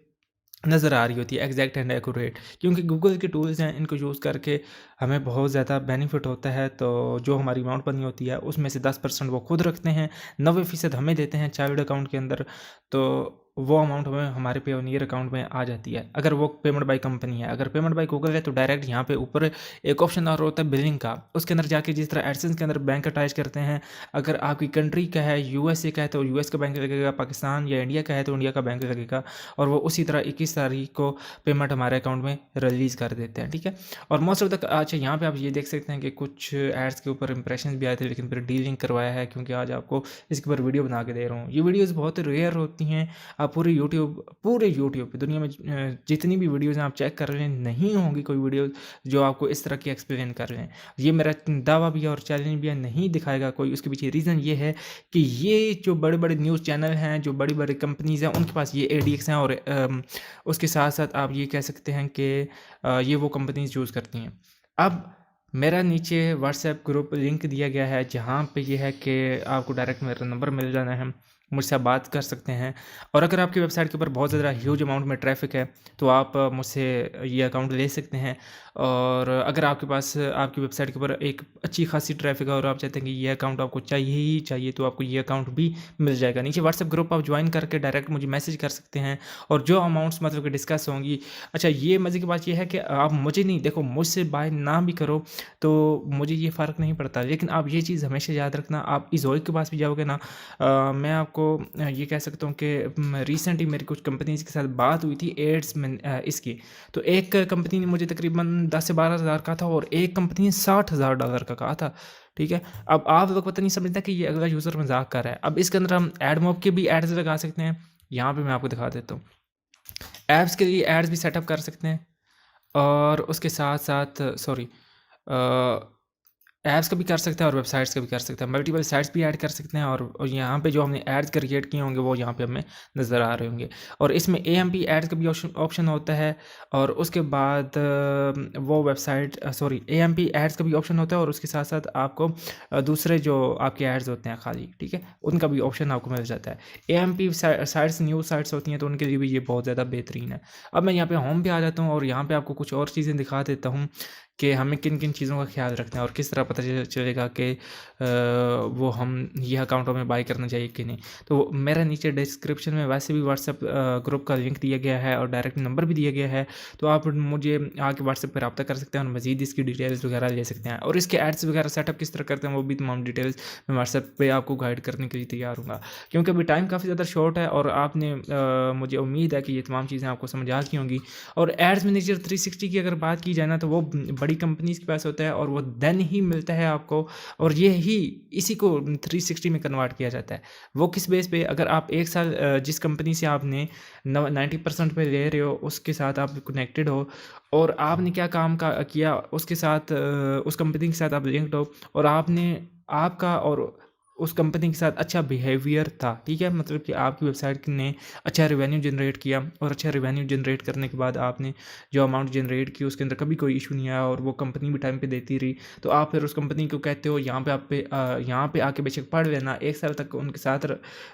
नज़र आ रही होती है एग्जैक्ट एंड एक्यूरेट, क्योंकि गूगल के टूल्स हैं, इनको यूज़ करके हमें बहुत ज़्यादा बेनिफिट होता है। तो जो हमारी अमाउंट बनी होती है उसमें से 10% वो खुद रखते हैं, 90% हमें देते हैं चाइल्ड अकाउंट के अंदर। तो वो अमाउंट हमें हमारे पेयोनियर अकाउंट में आ जाती है, अगर वो पेमेंट बाय कंपनी है। अगर पेमेंट बाय गूगल है तो डायरेक्ट यहाँ पे ऊपर एक ऑप्शन और होता है बिलिंग का, उसके अंदर जाके जिस तरह एडसेंस के अंदर बैंक अटैच करते हैं, अगर आपकी कंट्री का है, यूएसए का है तो यूएस का बैंक लगेगा, पाकिस्तान या इंडिया का है तो इंडिया का बैंक लगेगा, और वो उसी तरह 21 तारीख को पेमेंट हमारे अकाउंट में रिलीज़ कर देते हैं, ठीक है। और मोस्ट ऑफ द अच्छा, यहाँ पे आप ये देख सकते हैं कि कुछ एड्स के ऊपर इंप्रेशन भी आए थे, लेकिन फिर डी लिंक करवाया है, क्योंकि आज आपको इसके ऊपर वीडियो बना के दे रहा हूँ। ये वीडियोज़ बहुत रेयर होती हैं, आप पूरे यूट्यूब पे दुनिया में जितनी भी वीडियोज़ हैं आप चेक कर लें, नहीं होंगी कोई वीडियो जो आपको इस तरह की एक्सप्लेन कर लें। ये मेरा दावा भी है और चैलेंज भी है, नहीं दिखाएगा कोई। उसके पीछे रीज़न ये है कि ये जो बड़े बड़े न्यूज़ चैनल हैं, जो बड़ी बड़ी कंपनीज़ हैं, उनके पास ये एडीएक्स हैं, और उसके साथ साथ आप ये कह सकते हैं कि ये वो कंपनीज यूज़ करती हैं। अब मेरा नीचे व्हाट्सएप ग्रुप लिंक दिया गया है, जहाँ पे ये है कि आपको डायरेक्ट मेरा नंबर मिल जाना है, मुझसे आप बात कर सकते हैं। और अगर आपकी वेबसाइट के ऊपर बहुत ज़्यादा ह्यूज अमाउंट में ट्रैफिक है तो आप मुझसे ये अकाउंट ले सकते हैं। और अगर आपके पास आपकी वेबसाइट के ऊपर एक अच्छी खासी ट्रैफिक है और आप चाहते हैं कि ये अकाउंट आपको चाहिए ही चाहिए, तो आपको ये अकाउंट भी मिल जाएगा। नीचे व्हाट्सएप ग्रुप आप ज्वाइन करके डायरेक्ट मुझे मैसेज कर सकते हैं, और जो अमाउंट्स मतलब कि डिस्कस होंगी। अच्छा, ये मज़े की बात ये है कि आप मुझे नहीं, देखो मुझसे बाय ना भी करो तो मुझे ये फ़र्क नहीं पड़ता, लेकिन आप ये चीज़ हमेशा याद रखना, आप इज़ोइक के पास भी जाओगे ना, मैं आपको ये कह सकता हूँ कि रिसेंटली मेरी कुछ कंपनीज़ के साथ बात हुई थी एड्स में इसकी। तो एक कंपनी ने मुझे तकरीबन 10 से 12 हज़ार का था, और एक कंपनी ने $60,000 का कहा था, ठीक है। अब आप लोग पता नहीं समझता कि ये अगला यूज़र मजाक कर रहा है। अब इसके अंदर हम एडमॉब के भी एड्स लगा सकते हैं, यहाँ पे मैं आपको दिखा देता हूँ। ऐप्स के लिए एड्स भी सेटअप कर सकते हैं, और उसके साथ साथ सॉरी ऐप्स का भी कर सकते हैं और वेबसाइट्स का भी कर सकते हैं, मल्टीपल साइट्स भी ऐड कर सकते हैं। और यहाँ पे जो हमने एड्स क्रिएट किए होंगे वो यहाँ पे हमें नज़र आ रहे होंगे। और इसमें AMP एड्स का भी ऑप्शन होता है, और उसके बाद वो वेबसाइट AMP एड्स का भी ऑप्शन होता है, और उसके साथ साथ आपको दूसरे जो आपके एड्स होते हैं खाली, ठीक है, उनका भी ऑप्शन आपको मिल जाता है। AMP साइट्स न्यूज़ साइट्स होती हैं, तो उनके लिए भी ये बहुत ज़्यादा बेहतरीन है। अब मैं यहाँ पे होम पे आ जाता हूँ, और यहाँ पे आपको कुछ और चीज़ें दिखा देता हूँ कि हमें किन किन चीज़ों का ख्याल रखना है, और किस तरह पता चलेगा कि वो हम ये अकाउंट हमें बाय करना चाहिए कि नहीं। तो मेरा नीचे डिस्क्रिप्शन में वैसे भी व्हाट्सएप ग्रुप का लिंक दिया गया है, और डायरेक्ट नंबर भी दिया गया है, तो आप मुझे आके व्हाट्सएप पर रब्ता कर सकते हैं और मज़ीद इसकी डिटेल्स वगैरह ले सकते हैं। और इसके एड्स वगैरह सेटअप किस तरह करते हैं वो भी तमाम डिटेल्स मैं व्हाट्सएप पर आपको गाइड करने के लिए तैयार हूँ, क्योंकि अभी टाइम काफ़ी ज़्यादा शॉर्ट है, और आपने मुझे उम्मीद है कि ये तमाम चीज़ें आपको समझ आ गई होंगी। और एड्स मैनेजर 360 की अगर बात की जाए ना, तो वो बड़ी बड़ी कंपनीज़ के पास होता है और वो देन ही मिलता है आपको, और ये ही इसी को 360 में कन्वर्ट किया जाता है। वो किस बेस पे, अगर आप 1 साल जिस कंपनी से आपने 90% पे ले रहे हो उसके साथ आप कनेक्टेड हो, और आपने क्या काम का किया उसके साथ, उस कंपनी के साथ आप लिंक्ड हो, और आपने आपका और उस कंपनी के साथ अच्छा बिहेवियर था, ठीक है, मतलब कि आपकी वेबसाइट ने अच्छा रेवेन्यू जनरेट किया, और अच्छा रेवेन्यू जनरेट करने के बाद आपने जो अमाउंट जनरेट की उसके अंदर कभी कोई इशू नहीं आया, और वो कंपनी भी टाइम पे देती रही, तो आप फिर उस कंपनी को कहते हो यहाँ पे आप पे यहाँ पे आके बेशक पढ़ लेना, 1 साल तक उनके साथ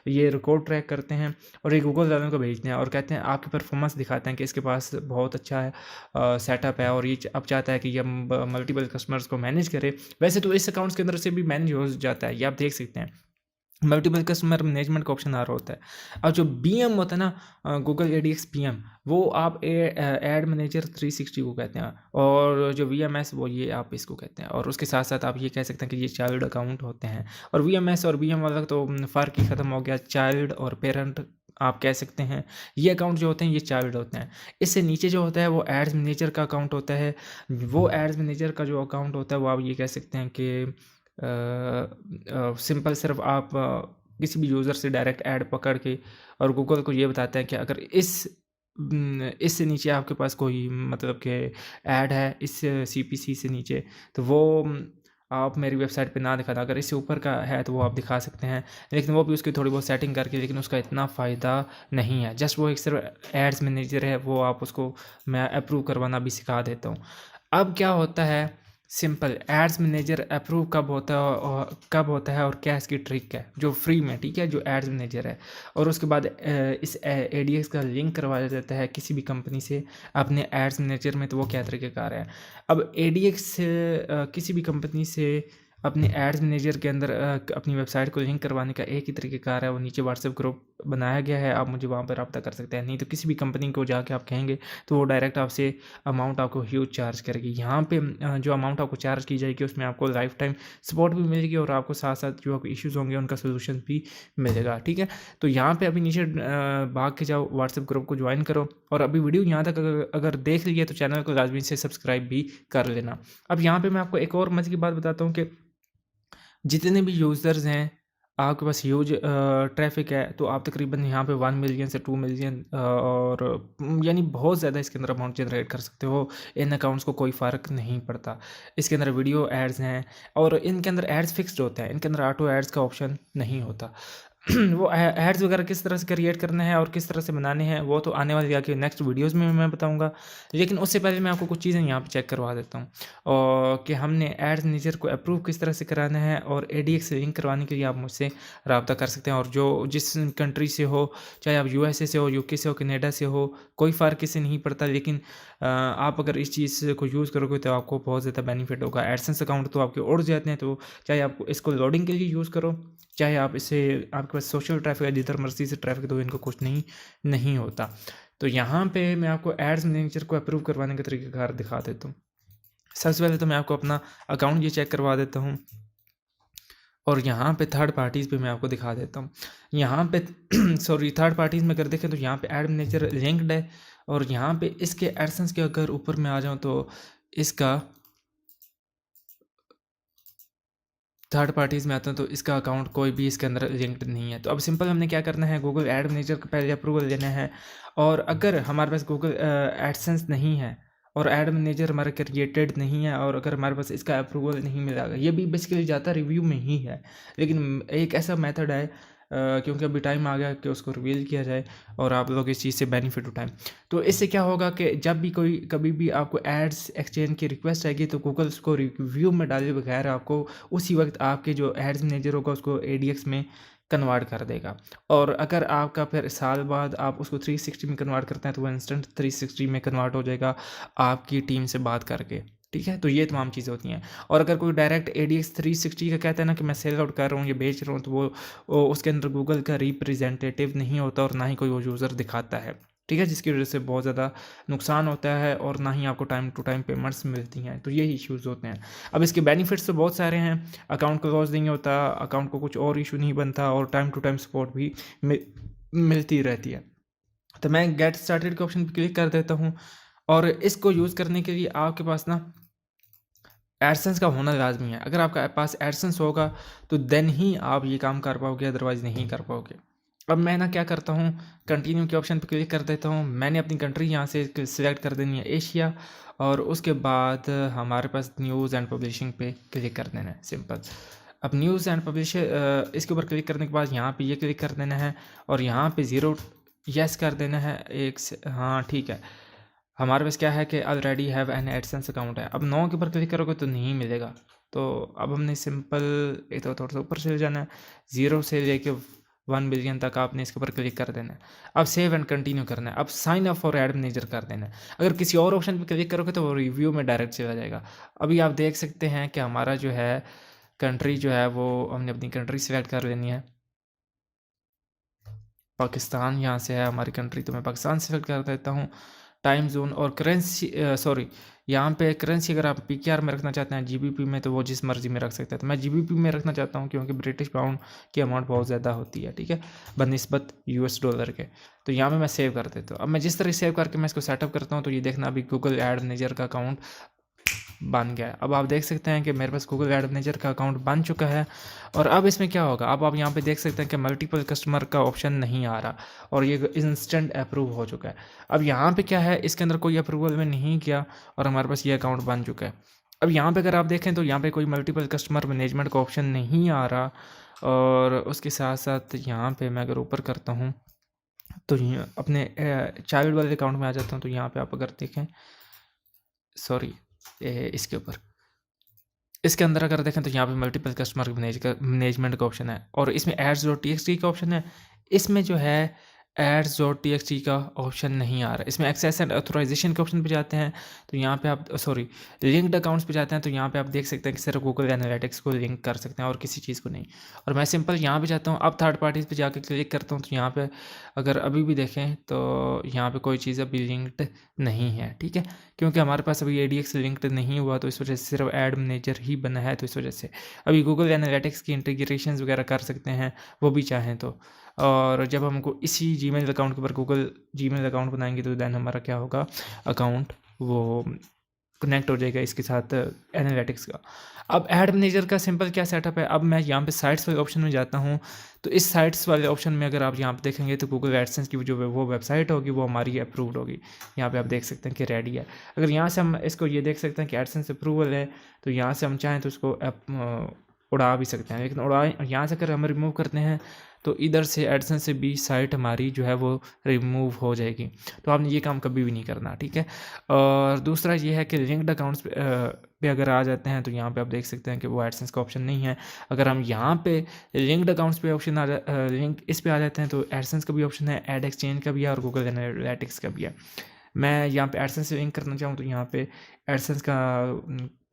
ये रिकॉर्ड ट्रैक करते हैं और ये गूगल वालों को भेजते हैं, और कहते हैं आपकी परफॉर्मेंस दिखाते हैं कि इसके पास बहुत अच्छा है सेटअप है, और ये अब चाहता है कि ये मल्टीपल कस्टमर्स को मैनेज करे। वैसे तो इस अकाउंट्स के अंदर से भी मैनेज हो जाता है, ये आप देख सकते हैं, मल्टीपल कस्टमर मैनेजमेंट का ऑप्शन आ रहा होता है। अब जो बीएम होता है ना, गूगल एडीएक्स बीएम, वो आप एड मैनेजर 360 को कहते हैं, और जो वीएमएस वो ये आप इसको कहते हैं, और उसके साथ साथ आप ये कह सकते हैं कि ये चाइल्ड अकाउंट होते हैं, और वीएमएस और बीएम वाला तो फ़र्क ही ख़त्म हो गया, चाइल्ड और पेरेंट आप कह सकते हैं। ये अकाउंट जो होते हैं ये चाइल्ड होते हैं। इससे नीचे जो होता है वो एड्स मैनेजर का अकाउंट होता है। वो एड्स मैनेजर का जो अकाउंट होता है वो आप ये कह सकते हैं कि सिंपल सिर्फ आप किसी भी यूज़र से डायरेक्ट ऐड पकड़ के और गूगल को ये बताते हैं कि अगर इससे नीचे आपके पास कोई मतलब कि ऐड है इस सीपीसी से नीचे, तो वो आप मेरी वेबसाइट पे ना दिखाना, अगर इससे ऊपर का है तो वो आप दिखा सकते हैं, लेकिन वो भी उसकी थोड़ी बहुत सेटिंग करके, लेकिन उसका इतना फ़ायदा नहीं है। जस्ट वो एक सिर्फ एड्स मैनेजर है, वो आप उसको मैं अप्रूव करवाना भी सिखा देता हूँ। अब क्या होता है, सिंपल एड्स मैनेजर अप्रूव कब होता है और क्या इसकी ट्रिक है, जो फ्री में, ठीक है, जो एड्स मैनेजर है, और उसके बाद इस एडीएक्स का लिंक करवाया जाता है किसी भी कंपनी से अपने एड्स मैनेजर में, तो वो क्या तरीक़ेकार है। अब एडीएक्स किसी भी कंपनी से अपने एड्स मैनेजर के अंदर अपनी वेबसाइट को लिंक करवाने का एक ही तरीक़ेकार है, वो नीचे व्हाट्सएप ग्रुप बनाया गया है, आप मुझे वहाँ पर रब्ता कर सकते हैं। नहीं तो किसी भी कंपनी को जाके आप कहेंगे तो वो डायरेक्ट आपसे अमाउंट आपको ह्यूज चार्ज करेगी। यहाँ पे जो अमाउंट आपको चार्ज की जाएगी उसमें आपको लाइफ टाइम सपोर्ट भी मिलेगी, और आपको साथ साथ जो आपको इश्यूज़ होंगे उनका सोल्यूशन भी मिलेगा, ठीक है। तो यहाँ पे अभी नीचे भाग के जाओ, व्हाट्सएप ग्रुप को ज्वाइन करो, और अभी वीडियो यहाँ तक अगर देख ली है तो चैनल को लाजमी से सब्सक्राइब भी कर लेना। अब यहाँ पर मैं आपको एक और मज़े की बात बताता हूँ कि जितने भी यूज़र्स हैं, आपके पास ह्यूज ट्रैफ़िक है, तो आप तकरीबन यहाँ पे 1 मिलियन से 2 मिलियन और यानी बहुत ज़्यादा इसके अंदर अमाउंट जनरेट कर सकते हो। इन अकाउंट्स को कोई फ़र्क नहीं पड़ता। इसके अंदर वीडियो एड्स हैं, और इनके अंदर एड्स फिक्स्ड होते हैं, इनके अंदर ऑटो एड्स का ऑप्शन नहीं होता। वो एड्स वगैरह किस तरह से क्रिएट करने हैं और किस तरह से बनाने हैं, वो तो आने वाली आगे नेक्स्ट वीडियोस में मैं बताऊंगा। लेकिन उससे पहले मैं आपको कुछ चीज़ें यहाँ पे चेक करवा देता हूँ, और कि हमने एड्स मैनेजर को अप्रूव किस तरह से कराना है, और एडीएक्स लिंक करवाने के लिए आप मुझसे रब्ता कर सकते हैं। और जो जिस कंट्री से हो, चाहे आप यूएसए से हो, यूके से हो, कनाडा से हो, कोई फ़र्क इससे नहीं पड़ता, लेकिन आप अगर इस चीज़ को यूज़ करोगे तो आपको बहुत ज़्यादा बेनिफिट होगा। एडसेंस अकाउंट तो आपके उड़ जाते हैं, तो चाहे आप इसको लोडिंग के लिए यूज़ करो, चाहे आप इसे, आपके पास सोशल ट्रैफिक है, जिधर मर्जी से ट्रैफिक दो, इनको कुछ नहीं होता। तो यहाँ पे मैं आपको एड्स मैनेजर को अप्रूव करवाने का तरीक़ाकार दिखा देता हूँ। सबसे पहले तो मैं आपको अपना अकाउंट ये चेक करवा देता हूँ, और यहाँ पे थर्ड पार्टीज़ पे मैं आपको दिखा देता हूँ। यहाँ पे सॉरी, थर्ड पार्टीज़ में अगर देखें तो यहाँ पे एड मैनेजर लिंक्ड है, और यहाँ पे इसके एडसेंस के अगर ऊपर मैं आ जाऊँ तो इसका थर्ड पार्टीज़ में आता हूँ तो इसका अकाउंट कोई भी इसके अंदर लिंक्ड नहीं है। तो अब सिंपल हमने क्या करना है, गूगल एड मैनेजर का पहले अप्रूवल लेना है, और अगर हमारे पास गूगल एडसेंस नहीं है और एड मैनेजर हमारा क्रिएटेड नहीं है, और अगर हमारे पास इसका अप्रूवल नहीं मिलेगा, ये भी बेसिकली ज़्यादा रिव्यू में ही है, लेकिन एक ऐसा मेथड है क्योंकि अभी टाइम आ गया कि उसको रिवील किया जाए और आप लोग इस चीज़ से बेनिफिट उठाएं। तो इससे क्या होगा कि जब भी कभी भी आपको एड्स एक्सचेंज की रिक्वेस्ट आएगी तो गूगल उसको रिव्यू में डाले बगैर आपको उसी वक्त आपके जो एड्स मैनेजर होगा उसको एडीएक्स में कन्वर्ट कर देगा। और अगर आपका फिर साल बाद आप उसको 360 में कन्वर्ट करते हैं तो वो इंस्टेंट 360 में कन्वर्ट हो जाएगा आपकी टीम से बात करके, ठीक है। तो ये तमाम चीज़ें होती हैं। और अगर कोई डायरेक्ट एडीएक्स 360 का कहता है ना कि मैं सेल आउट कर रहा हूँ, ये बेच रहा हूँ, तो वो उसके अंदर गूगल का रिप्रेजेंटेटिव नहीं होता, और ना ही कोई वो यूज़र दिखाता है, ठीक है, जिसकी वजह से बहुत ज़्यादा नुकसान होता है, और ना ही आपको टाइम टू टाइम पेमेंट्स मिलती हैं। तो यही इश्यूज़ होते हैं। अब इसके बेनिफिट्स तो बहुत सारे हैं, अकाउंट को लॉस नहीं होता, अकाउंट को कुछ और इशू नहीं बनता, और टाइम टू टाइम सपोर्ट भी मिलती रहती है। तो मैं गेट स्टार्टेड के ऑप्शन पर क्लिक कर देता हूँ, और इसको यूज़ करने के लिए आपके पास ना एडसेंस का होना लाजमी है। अगर आपका पास एडसेंस होगा तो देन ही आप ये काम कर पाओगे, अदरवाइज़ नहीं कर पाओगे। अब मैं ना क्या करता हूँ, कंटिन्यू के ऑप्शन पे क्लिक कर देता हूँ। मैंने अपनी कंट्री यहाँ से सिलेक्ट कर देनी है एशिया, और उसके बाद हमारे पास न्यूज़ एंड पब्लिशिंग पे क्लिक कर देना है, सिंपल। अब न्यूज़ एंड पब्लिश इसके ऊपर क्लिक करने के बाद यहाँ पे ये क्लिक कर देना है, और यहाँ पे ज़ीरो यस कर देना है। हाँ ठीक है, हमारे पास क्या है कि already have an AdSense account है। अब नो के ऊपर क्लिक करोगे तो नहीं मिलेगा। तो अब हमने सिंपल एक तो थोड़ा सा ऊपर चले जाना है, 0 से लेके 1 बिलियन तक आपने इसके ऊपर क्लिक कर देना है। अब सेव एंड कंटिन्यू करना है। अब sign up for ad manager कर देना है। अगर किसी और ऑप्शन पे क्लिक करोगे तो वो रिव्यू में डायरेक्ट चला जाएगा। अभी आप देख सकते हैं कि हमारा जो है कंट्री जो है वो हमने अपनी कंट्री सेलेक्ट कर लेनी है। पाकिस्तान यहाँ से है हमारी कंट्री, तो मैं पाकिस्तान सेलेक्ट कर देता हूँ। टाइम जोन और करेंसी, सॉरी, यहाँ पे करेंसी अगर आप पीकेआर में रखना चाहते हैं, जीबीपी में, तो वो जिस मर्जी में रख सकते हैं। तो मैं जीबीपी में रखना चाहता हूँ क्योंकि ब्रिटिश पाउंड की अमाउंट बहुत ज़्यादा होती है, ठीक है, बनिस्बत यूएस डॉलर के। तो यहाँ पे मैं सेव कर देता हूँ। अब मैं जिस तरह सेव करके मैं इसको सेटअप करता हूँ, तो ये देखना अभी गूगल एड मैनेजर का अकाउंट बन गया है। अब आप देख सकते हैं कि मेरे पास गूगल एड मैनेजर का अकाउंट बन चुका है। और अब इसमें क्या होगा, अब आप यहाँ पे देख सकते हैं कि मल्टीपल कस्टमर का ऑप्शन नहीं आ रहा, और ये इंस्टेंट अप्रूव हो चुका है। अब यहाँ पे क्या है, इसके अंदर कोई अप्रूवल में नहीं किया और हमारे पास ये अकाउंट बन चुका है। अब यहाँ पे अगर आप देखें तो यहाँ पे कोई मल्टीपल कस्टमर मैनेजमेंट का ऑप्शन नहीं आ रहा, और उसके साथ साथ यहाँ पे मैं अगर ऊपर करता हूँ तो अपने चाइल्ड वाले अकाउंट में आ जाता हूँ। तो यहाँ पे आप अगर देखें, सॉरी, इसके ऊपर, इसके अंदर अगर देखें तो यहाँ पे मल्टीपल कस्टमर मैनेजमेंट का ऑप्शन है, और इसमें एड्स डॉट टी का ऑप्शन है। इसमें जो है एड्स डॉट टी का ऑप्शन नहीं आ रहा। इसमें एक्सेस एंड ऑथराइजेशन के ऑप्शन पे जाते हैं तो यहाँ पे आप, सॉरी, लिंक्ड अकाउंट्स पे जाते हैं तो यहाँ पे आप देख सकते हैं कि सिर्फ गूगल एनालिटिक्स को लिंक कर सकते हैं और किसी चीज़ को नहीं। और मैं सिंपल यहाँ पे जाता हूँ, अब थर्ड पार्टीज़ पे जाकर क्लिक करता हूँ, तो यहाँ पे अगर अभी भी देखें तो यहाँ पे कोई चीज़ अभी लिंक्ड नहीं है, ठीक है, क्योंकि हमारे पास अभी ADX लिंक्ड नहीं हुआ, तो इस वजह से सिर्फ एड मैनेजर ही बना है। तो इस वजह से अभी गूगल एनालिटिक्स की इंटीग्रेशंस वगैरह कर सकते हैं वो भी चाहें तो। और जब हमको इसी जीमेल अकाउंट के ऊपर गूगल जीमेल अकाउंट बनाएंगे तो देन हमारा क्या होगा, अकाउंट वो कनेक्ट हो जाएगा इसके साथ एनालिटिक्स का। अब एड मैनेजर का सिंपल क्या सेटअप है, अब मैं यहाँ पे साइट्स वाले ऑप्शन में जाता हूँ। तो इस साइट्स वाले ऑप्शन में अगर आप यहाँ पे देखेंगे तो गूगल एडसेंस की जो वो वेबसाइट होगी वो हमारी अप्रूव्ड होगी। यहाँ पे आप देख सकते हैं कि रेडी है। अगर यहाँ से हम इसको ये देख सकते हैं कि एडसेंस अप्रूवल है, तो यहाँ से हम चाहें तो उसको उड़ा भी सकते हैं, लेकिन यहाँ से अगर हम रिमूव करते हैं तो इधर से एडसेंस से भी साइट हमारी जो है वो रिमूव हो जाएगी। तो आपने ये काम कभी भी नहीं करना, ठीक है। और दूसरा ये है कि लिंक्ड अकाउंट्स पे अगर आ जाते हैं तो यहाँ पे आप देख सकते हैं कि वो एडसेंस का ऑप्शन नहीं है। अगर हम यहाँ पे लिंक्ड अकाउंट्स पे ऑप्शन लिंक इस पे आ जाते हैं तो एडसेंस का भी ऑप्शन है, एड एक्सचेंज का भी है, और गूगल एनालिटिक्स का भी है। मैं यहाँ पे एडसेंस से लिंक करना चाहूँ तो यहाँ पे एडसेंस का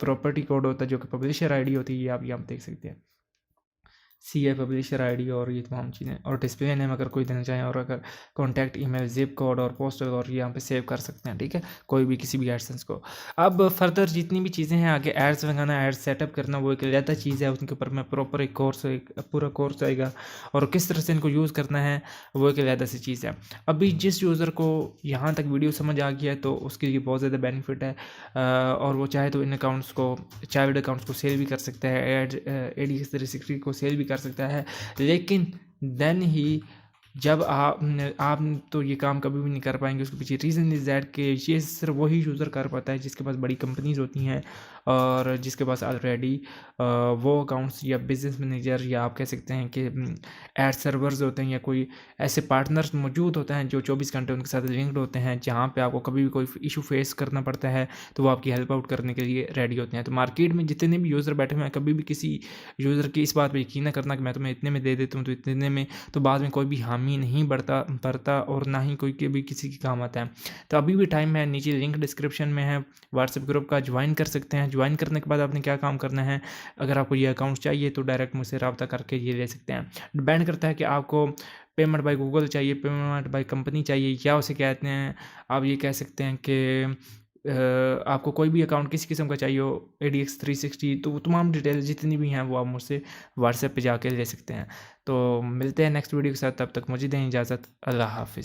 प्रॉपर्टी कोड होता है जो कि पब्लिशर आईडी होती है, ये आप यहाँ पे देख सकते हैं, CA पब्लिशर आईडी और ये तमाम चीज़ें, और डिस्प्ले नेम अगर कोई देना चाहें, और अगर कॉन्टैक्ट ईमेल, जिप कोड और पोस्टल, और ये यहाँ पे सेव कर सकते हैं, ठीक है, कोई भी किसी भी एडसेंस को। अब फर्दर जितनी भी चीज़ें हैं आगे एड्स लगाना, एड्स सेटअप करना, वो एक अलग चीज़ है, उनके ऊपर मैं प्रॉपर एक पूरा कोर्स आएगा, और किस तरह से इनको यूज़ करना है वो एक अलग सी चीज़ है। अभी जिस यूज़र को यहाँ तक वीडियो समझ आ गया है तो उसके लिए बहुत ज़्यादा बेनिफिट है, और वो चाहे तो इन अकाउंट्स को, चाइल्ड अकाउंट्स को सेल भी कर सकता है, ADX 360 को सेल भी कर सकता है। लेकिन देन ही जब आप तो ये काम कभी भी नहीं कर पाएंगे। उसके पीछे रीज़न इज़ दैट कि ये सिर्फ वही यूज़र कर पाता है जिसके पास बड़ी कंपनीज होती हैं, और जिसके पास ऑलरेडी वो अकाउंट्स या बिजनेस मैनेजर, या आप कह सकते हैं कि एड सर्वर्स होते हैं, या कोई ऐसे पार्टनर्स मौजूद होते हैं जो 24 घंटे उनके साथ लिंक्ड होते हैं, जहाँ पे आपको कभी भी कोई इशू फेस करना पड़ता है तो वो आपकी हेल्प आउट करने के लिए रेडी होते हैं। तो मार्केट में जितने भी यूज़र बैठे हुए हैं, कभी भी किसी यूज़र की इस बात पर यकीन न करना कि मैं तुम्हें इतने में दे देता हूँ तो इतने में, तो बाद में कोई भी हामी नहीं बढ़ता और ना ही कोई के भी किसी की काम आता है। तो अभी भी टाइम है, नीचे लिंक डिस्क्रिप्शन में है, व्हाट्सएप ग्रुप का ज्वाइन कर सकते हैं। ज्वाइन करने के बाद आपने क्या काम करना है, अगर आपको ये अकाउंट चाहिए तो डायरेक्ट मुझसे रब्ता करके ये ले सकते हैं। डिपेंड करता है कि आपको पेमेंट बाय गूगल चाहिए, पेमेंट बाय कंपनी चाहिए, या उसे कहते हैं, आप ये कह सकते हैं कि आपको कोई भी अकाउंट किसी किस्म का चाहिए हो, ADX 360, तो तमाम डिटेल जितनी भी हैं वो आप मुझसे व्हाट्सएप पे जाके ले सकते हैं। तो मिलते हैं नेक्स्ट वीडियो के साथ, तब तक मुझे दें इजाज़त। अल्लाह हाफिज़।